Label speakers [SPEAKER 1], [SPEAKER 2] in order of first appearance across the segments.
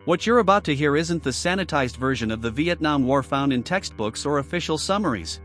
[SPEAKER 1] What you're about to hear isn't the sanitized version of the Vietnam War found in textbooks or official summaries.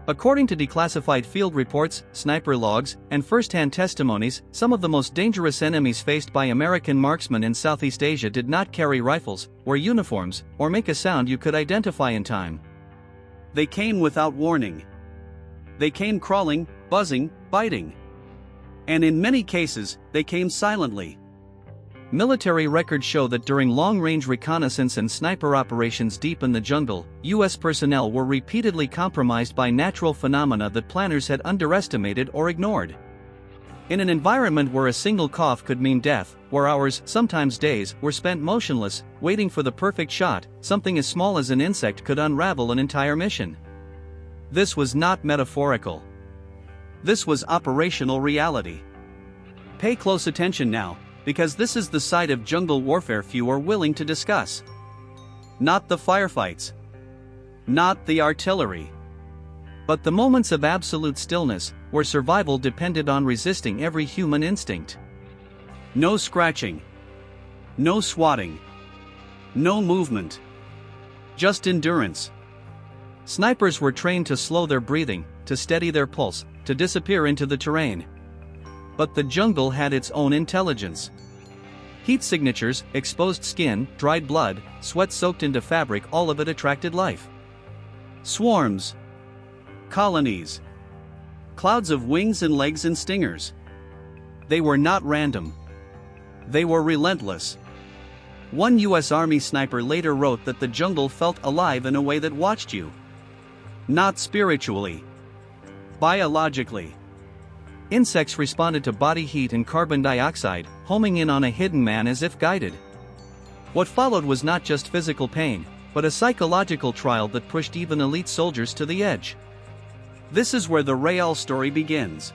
[SPEAKER 1] According to declassified field reports, sniper logs, and first-hand testimonies, some of the most dangerous enemies faced by American marksmen in Southeast Asia did not carry rifles, wear uniforms, or make a sound you could identify in time. They came without warning. They came crawling, buzzing, biting. And in many cases, they came silently. Military records show that during long-range reconnaissance and sniper operations deep in the jungle, U.S. personnel were repeatedly compromised by natural phenomena that planners had underestimated or ignored. In an environment where a single cough could mean death, where hours, sometimes days, were spent motionless, waiting for the perfect shot, something as small as an insect could unravel an entire mission. This was not metaphorical. This was operational reality. Pay close attention now, because this is the side of jungle warfare few are willing to discuss. Not the firefights. Not the artillery. But the moments of absolute stillness, where survival depended on resisting every human instinct. No scratching. No swatting. No movement. Just endurance. Snipers were trained to slow their breathing, to steady their pulse, to disappear into the terrain. But the jungle had its own intelligence. Heat signatures, exposed skin, dried blood, sweat soaked into fabric, all of it attracted life. Swarms. Colonies. Clouds of wings and legs and stingers. They were not random. They were relentless. One U.S. Army sniper later wrote that the jungle felt alive in a way that watched you. Not spiritually. Biologically. Insects responded to body heat and carbon dioxide, homing in on a hidden man as if guided. What followed was not just physical pain, but a psychological trial that pushed even elite soldiers to the edge. This is where the real story begins.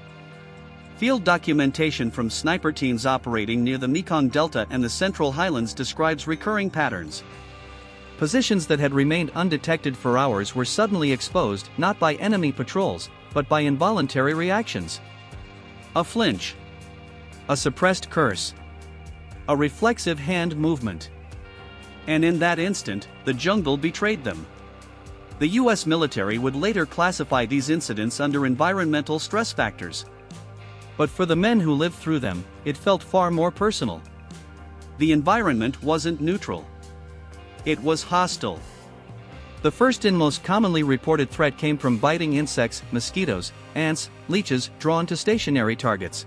[SPEAKER 1] Field documentation from sniper teams operating near the Mekong Delta and the Central Highlands describes recurring patterns. Positions that had remained undetected for hours were suddenly exposed, not by enemy patrols, but by involuntary reactions. A flinch. A suppressed curse. A reflexive hand movement. And in that instant, the jungle betrayed them. The U.S. military would later classify these incidents under environmental stress factors. But for the men who lived through them, it felt far more personal. The environment wasn't neutral. It was hostile. The first and most commonly reported threat came from biting insects, mosquitoes, ants, leeches drawn to stationary targets.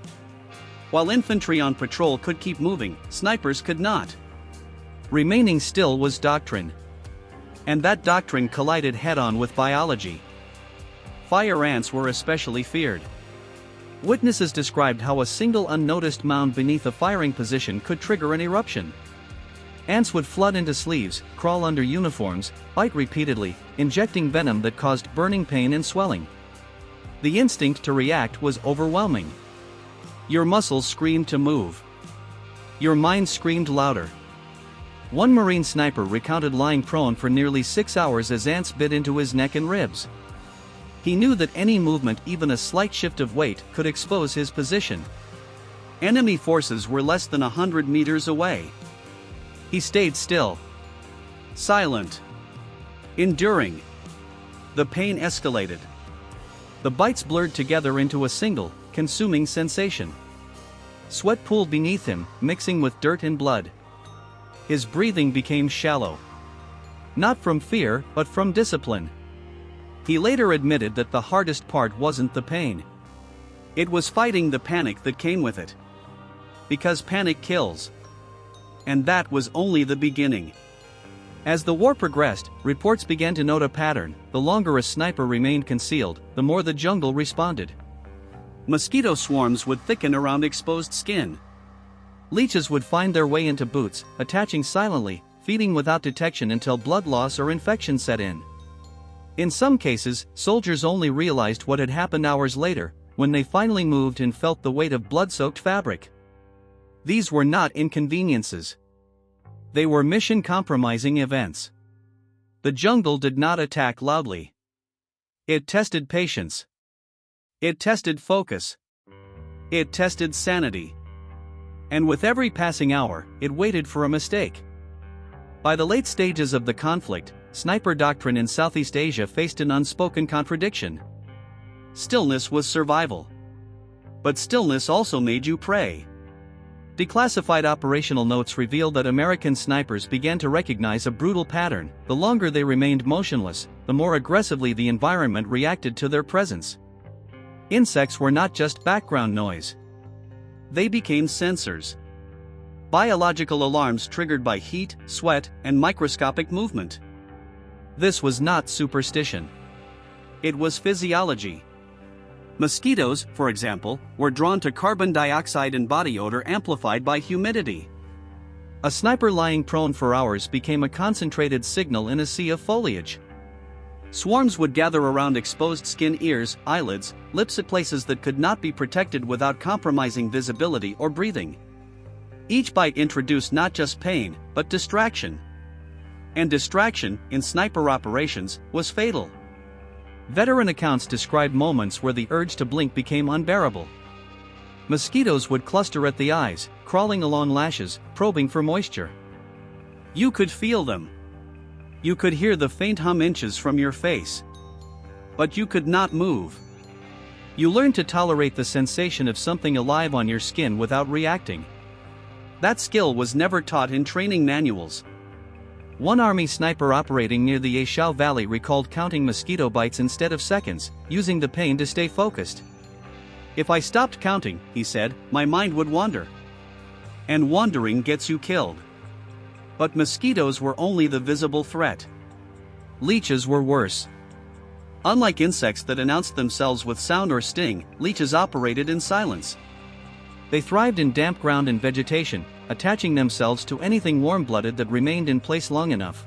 [SPEAKER 1] While infantry on patrol could keep moving, snipers could not. Remaining still was doctrine. And that doctrine collided head-on with biology. Fire ants were especially feared. Witnesses described how a single unnoticed mound beneath a firing position could trigger an eruption. Ants would flood into sleeves, crawl under uniforms, bite repeatedly, injecting venom that caused burning pain and swelling. The instinct to react was overwhelming. Your muscles screamed to move. Your mind screamed louder. One Marine sniper recounted lying prone for nearly 6 hours as ants bit into his neck and ribs. He knew that any movement, even a slight shift of weight, could expose his position. Enemy forces were less than 100 meters away. He stayed still. Silent. Enduring. The pain escalated. The bites blurred together into a single, consuming sensation. Sweat pooled beneath him, mixing with dirt and blood. His breathing became shallow. Not from fear, but from discipline. He later admitted that the hardest part wasn't the pain. It was fighting the panic that came with it. Because panic kills. And that was only the beginning. As the war progressed, reports began to note a pattern: the longer a sniper remained concealed, the more the jungle responded. Mosquito swarms would thicken around exposed skin. Leeches would find their way into boots, attaching silently, feeding without detection until blood loss or infection set in. In some cases, soldiers only realized what had happened hours later, when they finally moved and felt the weight of blood-soaked fabric. These were not inconveniences. They were mission-compromising events. The jungle did not attack loudly. It tested patience. It tested focus. It tested sanity. And with every passing hour, it waited for a mistake. By the late stages of the conflict, sniper doctrine in Southeast Asia faced an unspoken contradiction. Stillness was survival. But stillness also made you prey. Declassified operational notes reveal that American snipers began to recognize a brutal pattern: the longer they remained motionless, the more aggressively the environment reacted to their presence. Insects were not just background noise. They became sensors. Biological alarms triggered by heat, sweat, and microscopic movement. This was not superstition. It was physiology. Mosquitoes, for example, were drawn to carbon dioxide and body odor amplified by humidity. A sniper lying prone for hours became a concentrated signal in a sea of foliage. Swarms would gather around exposed skin, ears, eyelids, lips at places that could not be protected without compromising visibility or breathing. Each bite introduced not just pain, but distraction. And distraction, in sniper operations, was fatal. Veteran accounts describe moments where the urge to blink became unbearable. Mosquitoes would cluster at the eyes, crawling along lashes, probing for moisture. You could feel them. You could hear the faint hum inches from your face. But you could not move. You learned to tolerate the sensation of something alive on your skin without reacting. That skill was never taught in training manuals. One Army sniper operating near the Yashao Valley recalled counting mosquito bites instead of seconds, using the pain to stay focused. "If I stopped counting," he said, "my mind would wander. And wandering gets you killed." But mosquitoes were only the visible threat. Leeches were worse. Unlike insects that announced themselves with sound or sting, leeches operated in silence. They thrived in damp ground and vegetation, attaching themselves to anything warm-blooded that remained in place long enough.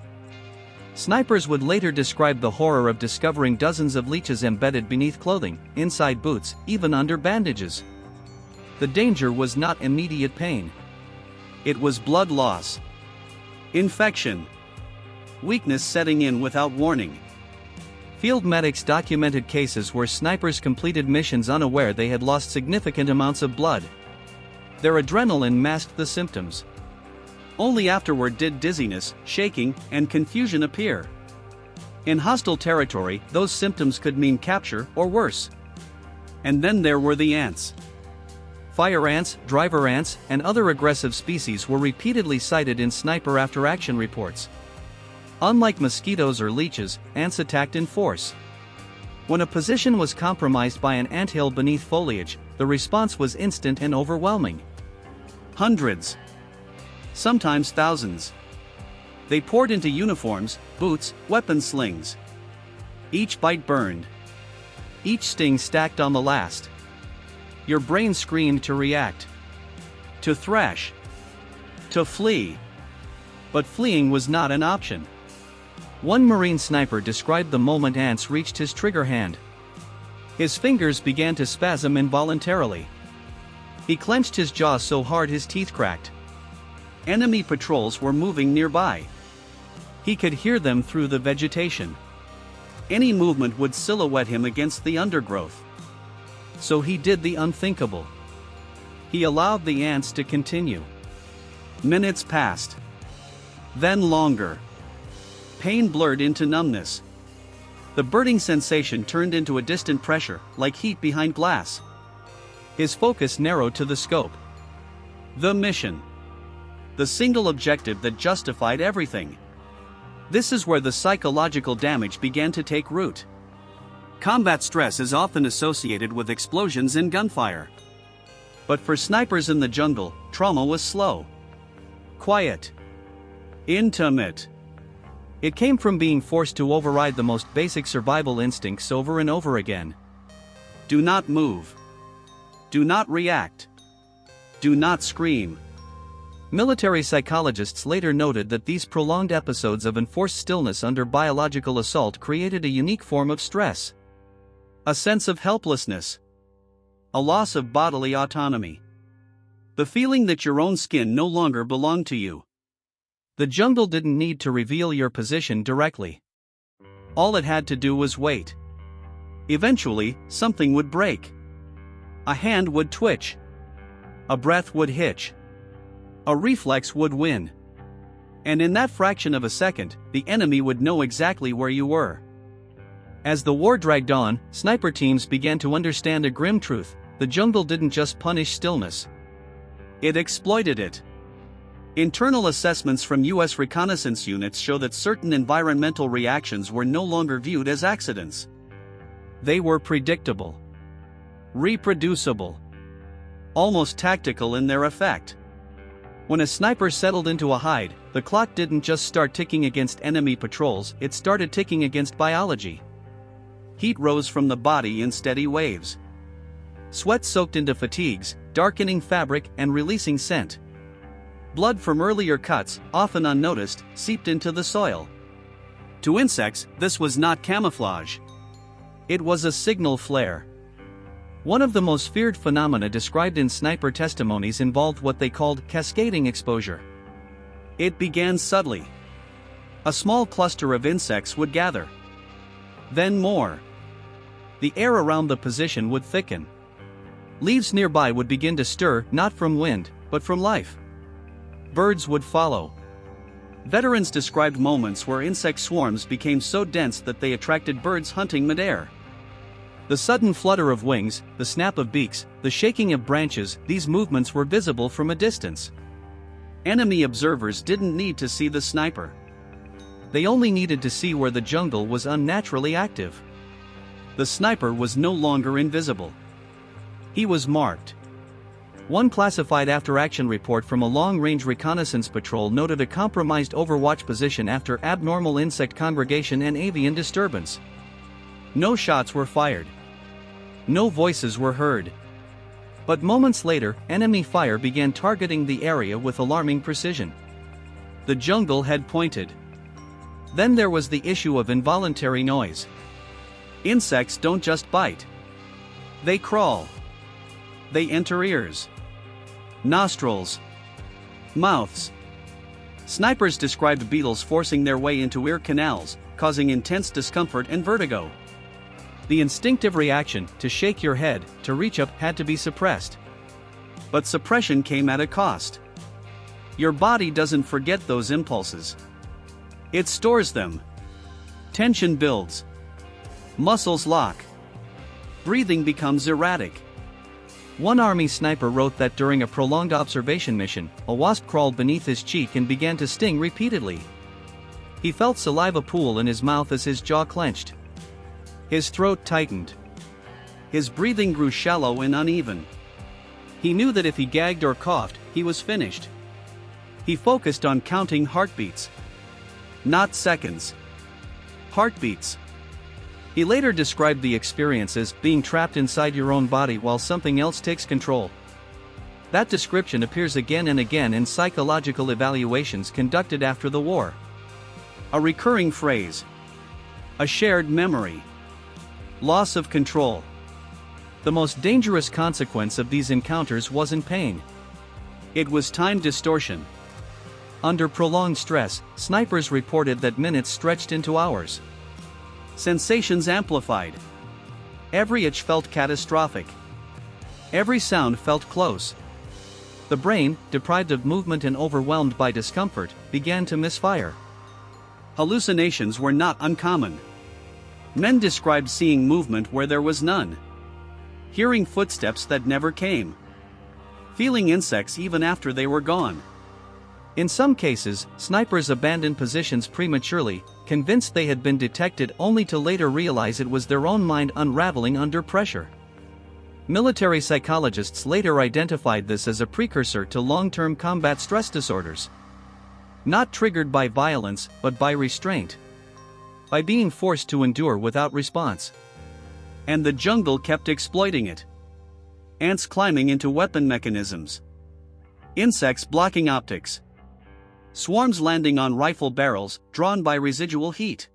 [SPEAKER 1] Snipers would later describe the horror of discovering dozens of leeches embedded beneath clothing, inside boots, even under bandages. The danger was not immediate pain. It was blood loss. Infection. Weakness setting in without warning. Field medics documented cases where snipers completed missions unaware they had lost significant amounts of blood. Their adrenaline masked the symptoms. Only afterward did dizziness, shaking, and confusion appear. In hostile territory, those symptoms could mean capture or worse. And then there were the ants. Fire ants, driver ants, and other aggressive species were repeatedly cited in sniper after-action reports. Unlike mosquitoes or leeches, ants attacked in force. When a position was compromised by an anthill beneath foliage, the response was instant and overwhelming. Hundreds. Sometimes thousands. They poured into uniforms, boots, weapon slings. Each bite burned. Each sting stacked on the last. Your brain screamed to react. To thrash. To flee. But fleeing was not an option. One Marine sniper described the moment ants reached his trigger hand. His fingers began to spasm involuntarily. He clenched his jaw so hard his teeth cracked. Enemy patrols were moving nearby. He could hear them through the vegetation. Any movement would silhouette him against the undergrowth. So he did the unthinkable. He allowed the ants to continue. Minutes passed. Then longer. Pain blurred into numbness. The burning sensation turned into a distant pressure, like heat behind glass. His focus narrowed to the scope. The mission. The single objective that justified everything. This is where the psychological damage began to take root. Combat stress is often associated with explosions and gunfire. But for snipers in the jungle, trauma was slow. Quiet. Intimate. It came from being forced to override the most basic survival instincts over and over again. Do not move. Do not react. Do not scream. Military psychologists later noted that these prolonged episodes of enforced stillness under biological assault created a unique form of stress. A sense of helplessness. A loss of bodily autonomy. The feeling that your own skin no longer belonged to you. The jungle didn't need to reveal your position directly. All it had to do was wait. Eventually, something would break. A hand would twitch. A breath would hitch. A reflex would win. And in that fraction of a second, the enemy would know exactly where you were. As the war dragged on, sniper teams began to understand a grim truth: the jungle didn't just punish stillness. It exploited it. Internal assessments from U.S. reconnaissance units show that certain environmental reactions were no longer viewed as accidents. They were predictable, reproducible, almost tactical in their effect. When a sniper settled into a hide, the clock didn't just start ticking against enemy patrols, it started ticking against biology. Heat rose from the body in steady waves. Sweat soaked into fatigues, darkening fabric and releasing scent. Blood from earlier cuts, often unnoticed, seeped into the soil. To insects, this was not camouflage. It was a signal flare. One of the most feared phenomena described in sniper testimonies involved what they called cascading exposure. It began subtly. A small cluster of insects would gather. Then more. The air around the position would thicken. Leaves nearby would begin to stir, not from wind, but from life. Birds would follow. Veterans described moments where insect swarms became so dense that they attracted birds hunting midair. The sudden flutter of wings, the snap of beaks, the shaking of branches, these movements were visible from a distance. Enemy observers didn't need to see the sniper. They only needed to see where the jungle was unnaturally active. The sniper was no longer invisible. He was marked. One classified after-action report from a long-range reconnaissance patrol noted a compromised overwatch position after abnormal insect congregation and avian disturbance. No shots were fired. No voices were heard. But moments later, enemy fire began targeting the area with alarming precision. The jungle had pointed. Then there was the issue of involuntary noise. Insects don't just bite. They crawl. They enter ears, nostrils, mouths. Snipers described beetles forcing their way into ear canals, causing intense discomfort and vertigo. The instinctive reaction, to shake your head, to reach up, had to be suppressed. But suppression came at a cost. Your body doesn't forget those impulses. It stores them. Tension builds. Muscles lock. Breathing becomes erratic. One Army sniper wrote that during a prolonged observation mission, a wasp crawled beneath his cheek and began to sting repeatedly. He felt saliva pool in his mouth as his jaw clenched. His throat tightened. His breathing grew shallow and uneven. He knew that if he gagged or coughed, he was finished. He focused on counting heartbeats. Not seconds. Heartbeats. He later described the experience as being trapped inside your own body while something else takes control. That description appears again and again in psychological evaluations conducted after the war. A recurring phrase. A shared memory. Loss of control. The most dangerous consequence of these encounters wasn't pain. It was time distortion. Under prolonged stress, snipers reported that minutes stretched into hours. Sensations amplified. Every itch felt catastrophic. Every sound felt close. The brain, deprived of movement and overwhelmed by discomfort, began to misfire. Hallucinations were not uncommon. Men described seeing movement where there was none. Hearing footsteps that never came. Feeling insects even after they were gone. In some cases, snipers abandoned positions prematurely, convinced they had been detected only to later realize it was their own mind unraveling under pressure. Military psychologists later identified this as a precursor to long-term combat stress disorders. Not triggered by violence, but by restraint. By being forced to endure without response. And the jungle kept exploiting it. Ants climbing into weapon mechanisms. Insects blocking optics. Swarms landing on rifle barrels, drawn by residual heat.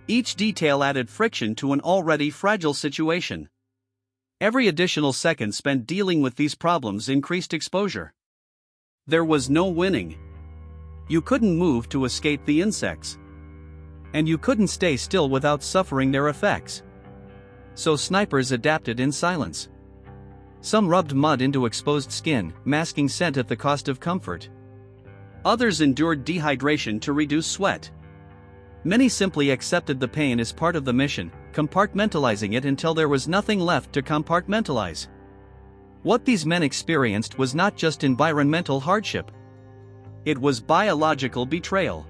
[SPEAKER 1] Each detail added friction to an already fragile situation. Every additional second spent dealing with these problems increased exposure. There was no winning. You couldn't move to escape the insects. And you couldn't stay still without suffering their effects. So snipers adapted in silence. Some rubbed mud into exposed skin, masking scent at the cost of comfort. Others endured dehydration to reduce sweat. Many simply accepted the pain as part of the mission, compartmentalizing it until there was nothing left to compartmentalize. What these men experienced was not just environmental hardship. It was biological betrayal.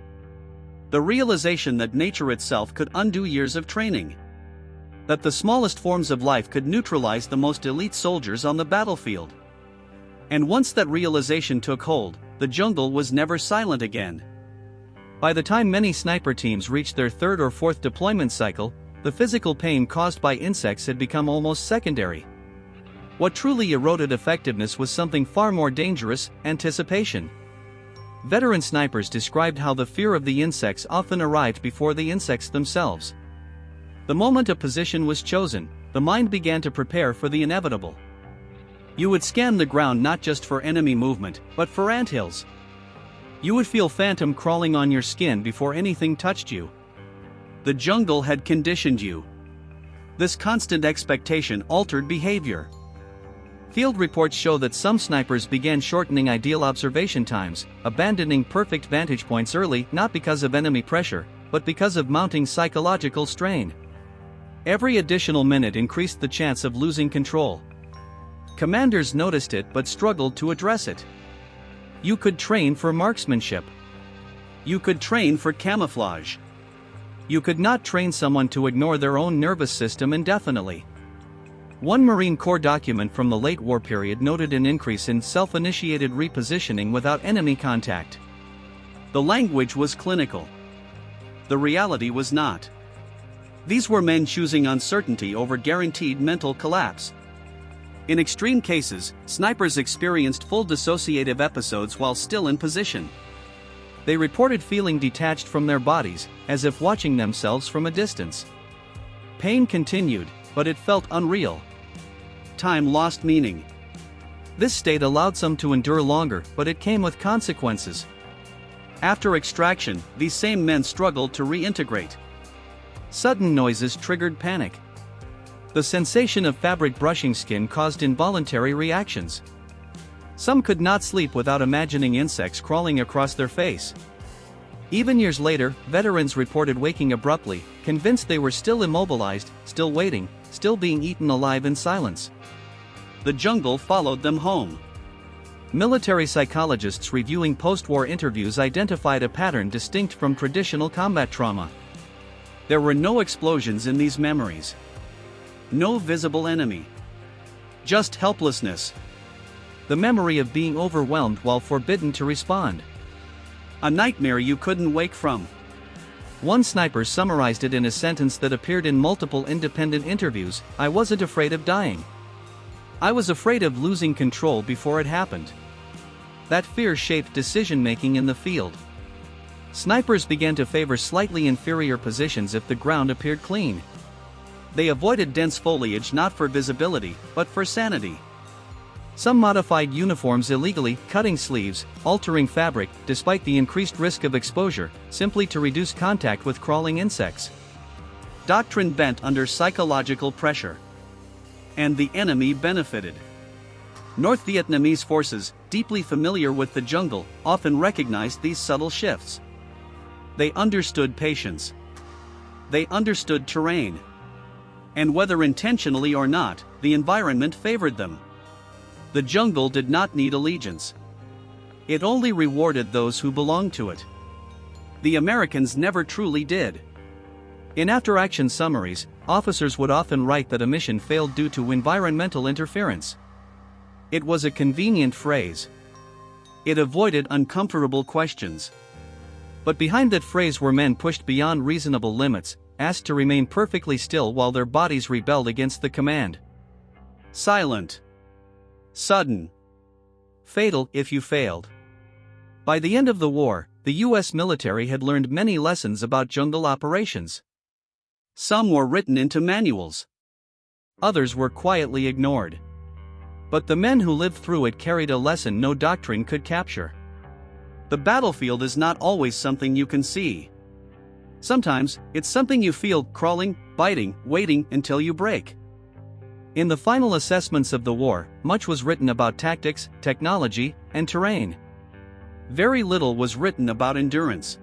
[SPEAKER 1] The realization that nature itself could undo years of training. That the smallest forms of life could neutralize the most elite soldiers on the battlefield. And once that realization took hold, the jungle was never silent again. By the time many sniper teams reached their third or fourth deployment cycle, the physical pain caused by insects had become almost secondary. What truly eroded effectiveness was something far more dangerous: anticipation. Veteran snipers described how the fear of the insects often arrived before the insects themselves. The moment a position was chosen, the mind began to prepare for the inevitable. You would scan the ground not just for enemy movement, but for anthills. You would feel phantom crawling on your skin before anything touched you. The jungle had conditioned you. This constant expectation altered behavior. Field reports show that some snipers began shortening ideal observation times, abandoning perfect vantage points early, not because of enemy pressure, but because of mounting psychological strain. Every additional minute increased the chance of losing control. Commanders noticed it but struggled to address it. You could train for marksmanship. You could train for camouflage. You could not train someone to ignore their own nervous system indefinitely. One Marine Corps document from the late war period noted an increase in self-initiated repositioning without enemy contact. The language was clinical. The reality was not. These were men choosing uncertainty over guaranteed mental collapse. In extreme cases, snipers experienced full dissociative episodes while still in position. They reported feeling detached from their bodies, as if watching themselves from a distance. Pain continued, but it felt unreal. Time lost meaning. This state allowed some to endure longer, but it came with consequences. After extraction, these same men struggled to reintegrate. Sudden noises triggered panic. The sensation of fabric brushing skin caused involuntary reactions. Some could not sleep without imagining insects crawling across their face. Even years later, veterans reported waking abruptly, convinced they were still immobilized, still waiting, still being eaten alive in silence. The jungle followed them home. Military psychologists reviewing post-war interviews identified a pattern distinct from traditional combat trauma. There were no explosions in these memories. No visible enemy. Just helplessness. The memory of being overwhelmed while forbidden to respond. A nightmare you couldn't wake from. One sniper summarized it in a sentence that appeared in multiple independent interviews: "I wasn't afraid of dying. I was afraid of losing control before it happened." That fear shaped decision-making in the field. Snipers began to favor slightly inferior positions if the ground appeared clean. They avoided dense foliage not for visibility, but for sanity. Some modified uniforms illegally, cutting sleeves, altering fabric, despite the increased risk of exposure, simply to reduce contact with crawling insects. Doctrine bent under psychological pressure. And the enemy benefited. North Vietnamese forces, deeply familiar with the jungle, often recognized these subtle shifts. They understood patience. They understood terrain. And whether intentionally or not, the environment favored them. The jungle did not need allegiance. It only rewarded those who belonged to it. The Americans never truly did. In after-action summaries, officers would often write that a mission failed due to environmental interference. It was a convenient phrase. It avoided uncomfortable questions. But behind that phrase were men pushed beyond reasonable limits, asked to remain perfectly still while their bodies rebelled against the command. Silent. Sudden. Fatal if you failed. By the end of the war, the U.S. military had learned many lessons about jungle operations. Some were written into manuals. Others were quietly ignored. But the men who lived through it carried a lesson no doctrine could capture. The battlefield is not always something you can see. Sometimes, it's something you feel: crawling, biting, waiting until you break. In the final assessments of the war, much was written about tactics, technology, and terrain. Very little was written about endurance.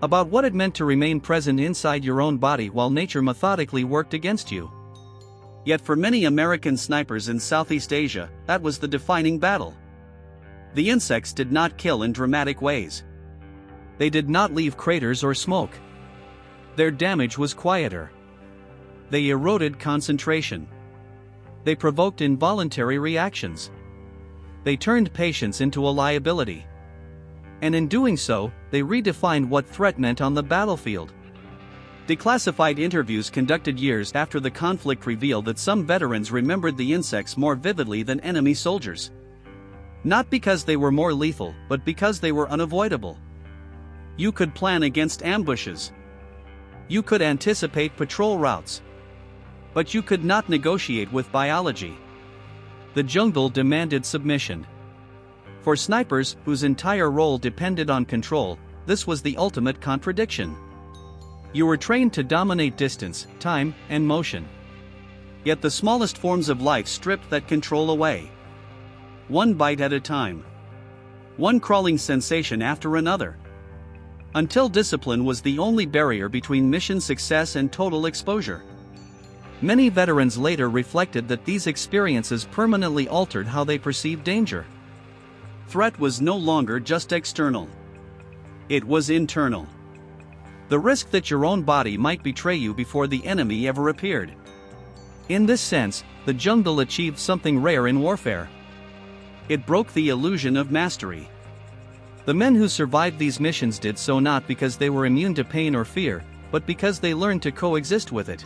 [SPEAKER 1] About what it meant to remain present inside your own body while nature methodically worked against you. Yet for many American snipers in Southeast Asia, that was the defining battle. The insects did not kill in dramatic ways. They did not leave craters or smoke. Their damage was quieter. They eroded concentration. They provoked involuntary reactions. They turned patience into a liability. And in doing so, they redefined what threat meant on the battlefield. Declassified interviews conducted years after the conflict revealed that some veterans remembered the insects more vividly than enemy soldiers. Not because they were more lethal, but because they were unavoidable. You could plan against ambushes. You could anticipate patrol routes. But you could not negotiate with biology. The jungle demanded submission. For snipers, whose entire role depended on control, this was the ultimate contradiction. You were trained to dominate distance, time, and motion. Yet the smallest forms of life stripped that control away. One bite at a time. One crawling sensation after another. Until discipline was the only barrier between mission success and total exposure. Many veterans later reflected that these experiences permanently altered how they perceived danger. Threat was no longer just external. It was internal. The risk that your own body might betray you before the enemy ever appeared. In this sense, the jungle achieved something rare in warfare. It broke the illusion of mastery. The men who survived these missions did so not because they were immune to pain or fear, but because they learned to coexist with it.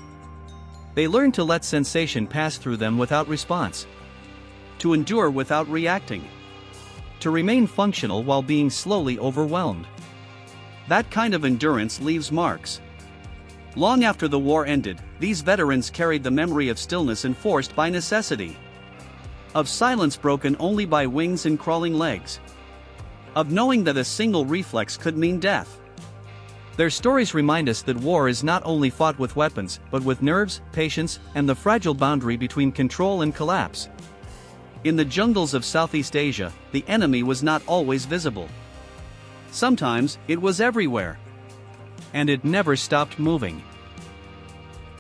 [SPEAKER 1] They learned to let sensation pass through them without response. To endure without reacting. To remain functional while being slowly overwhelmed. That kind of endurance leaves marks. Long after the war ended, these veterans carried the memory of stillness enforced by necessity. Of silence broken only by wings and crawling legs. Of knowing that a single reflex could mean death. Their stories remind us that war is not only fought with weapons, but with nerves, patience, and the fragile boundary between control and collapse. In the jungles of Southeast Asia, the enemy was not always visible. Sometimes, it was everywhere. And it never stopped moving.